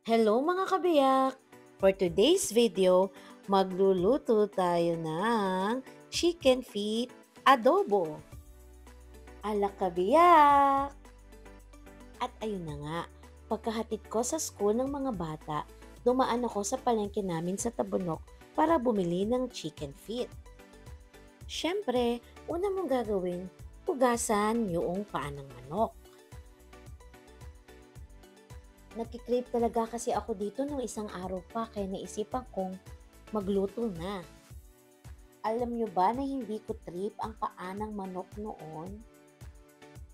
Hello mga kabiyak! For today's video, magluluto tayo ng chicken feet adobo. Ala kabiyak! At ayun na nga, pagkahatid ko sa school ng mga bata, dumaan ako sa palengke namin sa Tabunok para bumili ng chicken feet. Siyempre, una mong gagawin, hugasan yung paa ng manok. Nagki-crave talaga kasi ako dito nung isang araw pa kaya naisipan kong magluto na. Alam nyo ba na hindi ko trip ang paa ng manok noon?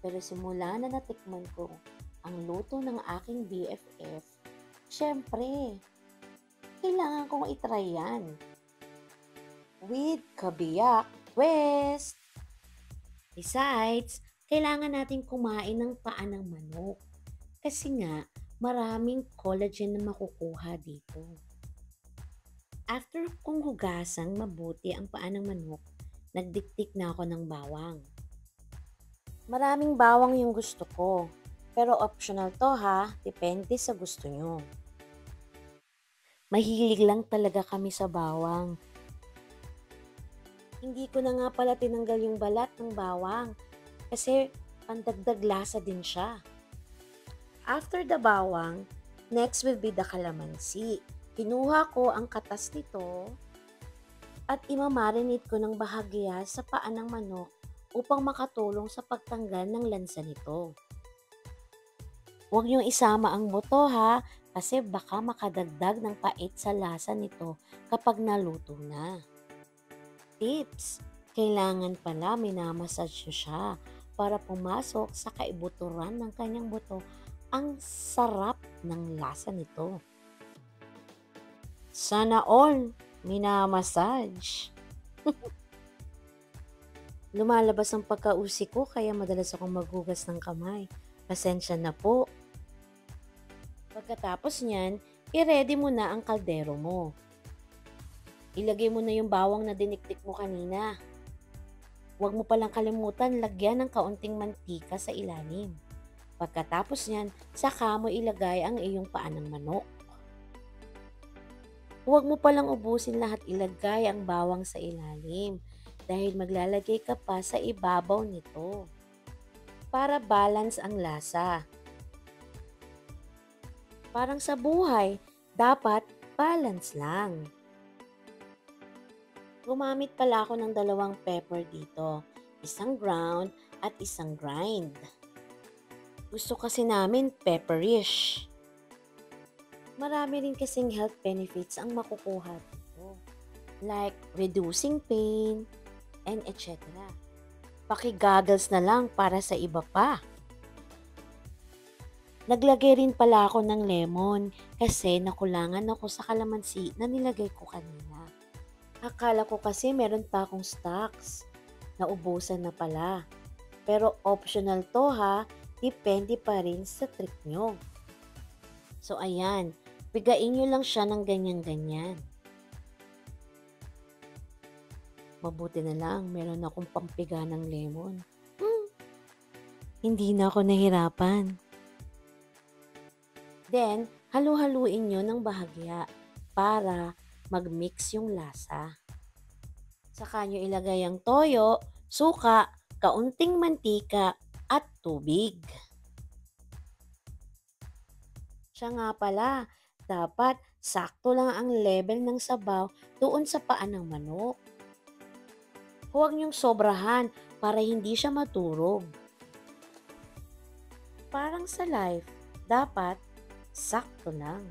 Pero simula na natikman ko ang luto ng aking BFF, syempre, kailangan kong itry yan. With kabiyak twist! Besides, kailangan natin kumain ng paa ng manok. Kasi nga, maraming collagen na makukuha dito. After kong hugasang mabuti ang paa ng manok, nagdiktik na ako ng bawang. Maraming bawang yung gusto ko, pero optional to ha, depende sa gusto nyo. Mahilig lang talaga kami sa bawang. Hindi ko na nga pala tinanggal yung balat ng bawang kasi pandagdag lasa din siya. After the bawang, next will be the calamansi. Kinuha ko ang katas nito at imamarinate ko ng bahagya sa paa ng manok upang makatulong sa pagtanggal ng lansa nito. Huwag niyong isama ang buto ha, kasi baka makadagdag ng pait sa lasa nito kapag naluto na. Tips! Kailangan pala minamassage niyo siya para pumasok sa kaibuturan ng kanyang buto. Ang sarap ng lasa nito. Sana all minamassage. Lumalabas ang pagkausi ko kaya madalas akong maghugas ng kamay. Pasensya na po. Pagkatapos niyan, i-ready mo na ang kaldero mo. Ilagay mo na yung bawang na diniktik mo kanina. Huwag mo palang kalimutan lagyan ng kaunting mantika sa ilalim. Pagkatapos niyan, saka mo ilagay ang iyong paa ng manok. Huwag mo palang ubusin lahat, ilagay ang bawang sa ilalim dahil maglalagay ka pa sa ibabaw nito para balance ang lasa. Parang sa buhay, dapat balance lang. Gumamit pala ako ng dalawang pepper dito, isang ground at isang grind. Gusto kasi namin pepperish. Marami rin kasing health benefits ang makukuha dito, like reducing pain and etc. Paki-goggles na lang para sa iba pa. Naglagay rin pala ako ng lemon kasi nakulangan ako sa kalamansi na nilagay ko kanina. Akala ko kasi meron pa akong stocks. Naubusan na pala. Pero optional to ha, depende pa rin sa trip nyo. So ayan, bigain nyo lang siya ng ganyan-ganyan. Mabuti na lang, meron akong pampiga ng lemon. Hindi na ako nahirapan. Then, halu-haluin nyo ng bahagya para mag-mix yung lasa. Saka nyo ilagay ang toyo, suka, kaunting mantika, at tubig. Siya nga pala, dapat sakto lang ang level ng sabaw doon sa paa ng manok. Huwag niyong sobrahan para hindi siya maturog. Parang sa life, dapat sakto lang.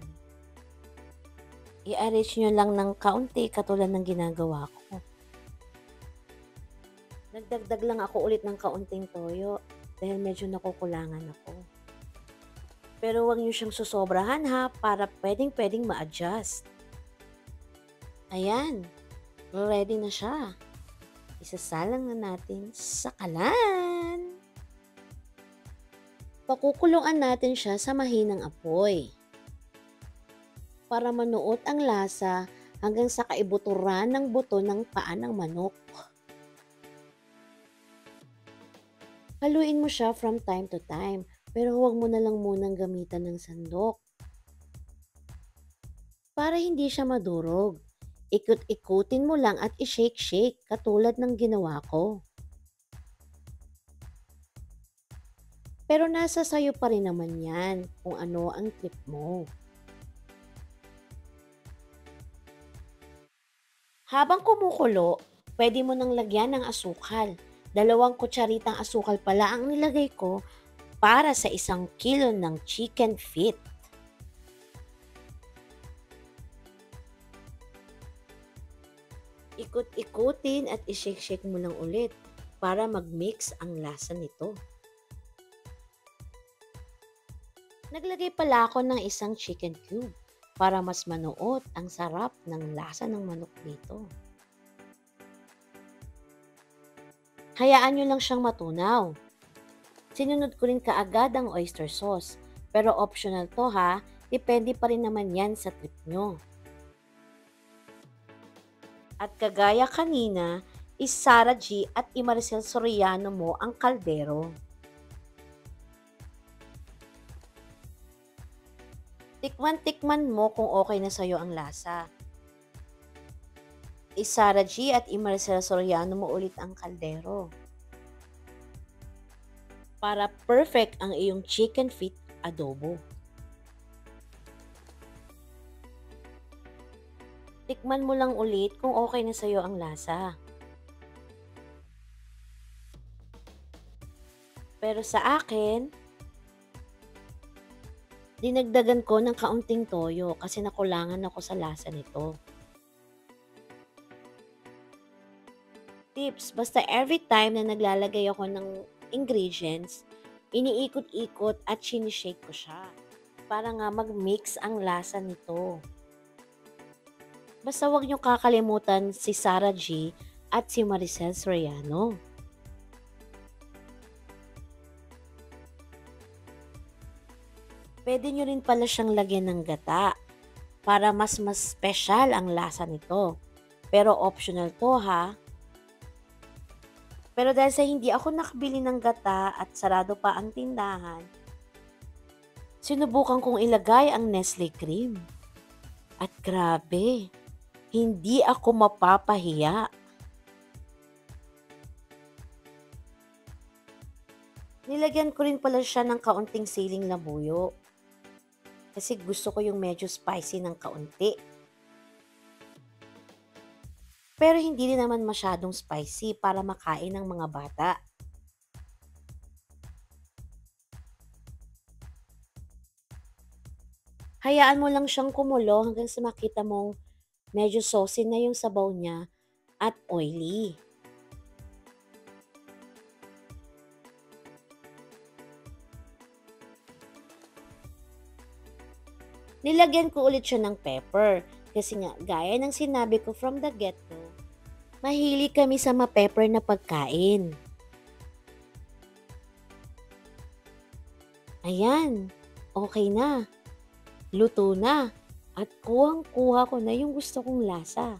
I-arrange nyo lang ng kaunti katulad ng ginagawa ko. Nagdagdag lang ako ulit ng kaunting toyo dahil medyo nakukulangan ako. Pero huwag nyo siyang susobrahan ha para pwedeng ma-adjust. Ayan, ready na siya. Isasalang na natin sa kalan. Pakukulungan natin siya sa mahinang apoy para manuot ang lasa hanggang sa kaibuturan ng buto ng paa ng manok. Haluin mo siya from time to time, pero huwag mo na lang munang gamitan ng sandok. para hindi siya madurog. Ikot-ikutin mo lang at i-shake-shake katulad ng ginawa ko. Pero nasa sayo pa rin naman yan kung ano ang trip mo. Habang kumukulo, pwede mo nang lagyan ng asukal. 2 kutsaritang asukal pala ang nilagay ko para sa 1 kilo ng chicken feet. Ikot-ikutin at i-shake-shake mo lang ulit para mag-mix ang lasa nito. Naglagay pala ako ng 1 chicken cube para mas manuot ang sarap ng lasa ng manok dito. Hayaan nyo lang siyang matunaw. Sinunod ko rin kaagad ang oyster sauce, pero optional to ha, depende pa rin naman yan sa trip nyo. At kagaya kanina, Sara G at Maricel Soriano mo ang kaldero. Tikman-tikman mo kung okay na sa'yo ang lasa. Sara G at Maricel Soriano mo ulit ang kaldero. Para perfect ang iyong chicken feet adobo. Tikman mo lang ulit kung okay na sa'yo ang lasa. Pero sa akin, dinagdagan ko ng kaunting toyo kasi nakulangan ako sa lasa nito. Tips, basta every time na naglalagay ako ng ingredients, iniikot-ikot at sinishake ko siya para nga mag-mix ang lasa nito. Basta huwag niyo kakalimutan si Sara G at si Maricel Soriano. Pwede nyo rin pala siyang lagyan ng gata para mas special ang lasa nito. Pero optional to ha. Pero dahil sa hindi ako nakabili ng gata at sarado pa ang tindahan, sinubukan kong ilagay ang Nestle cream. At grabe, hindi ako mapapahiya. Nilagyan ko rin pala siya ng kaunting siling labuyo. Kasi gusto ko yung medyo spicy ng kaunti. Pero hindi rin naman masyadong spicy para makain ng mga bata. Hayaan mo lang siyang kumulo hanggang sa makita mong medyo saucy na yung sabaw niya at oily. Nilagyan ko ulit siya ng pepper kasi nga gaya ng sinabi ko from the get-go, mahilig kami sa ma-pepper na pagkain. Ayan, okay na. Luto na. At kuhang-kuha ko na yung gusto kong lasa.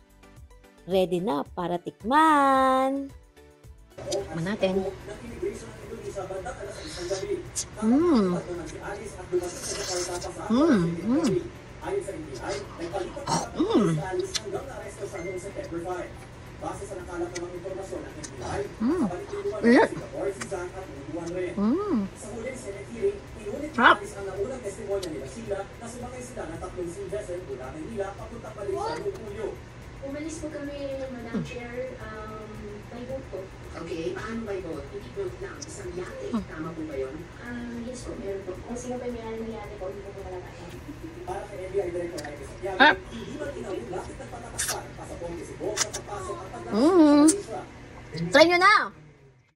Ready na para tikman. Tikman natin. Mmm. Mmm. Mmm. Mmm. Mmm. Mmm. Sarap. Umalis po kami, Madam Chair, by boat po. Okay, paano by boat? Hindi boat lang, isang yate. Tama po ba yun? Yes po, meron po. Kung sino pa yung may ng yate po, hindi po po talaga. Para kay NBI Director ay Ah. hindi ba tinawag bakit nagpatakas pa? Pasaporte si Bob sa pagpasok at Mmm. Try nyo na!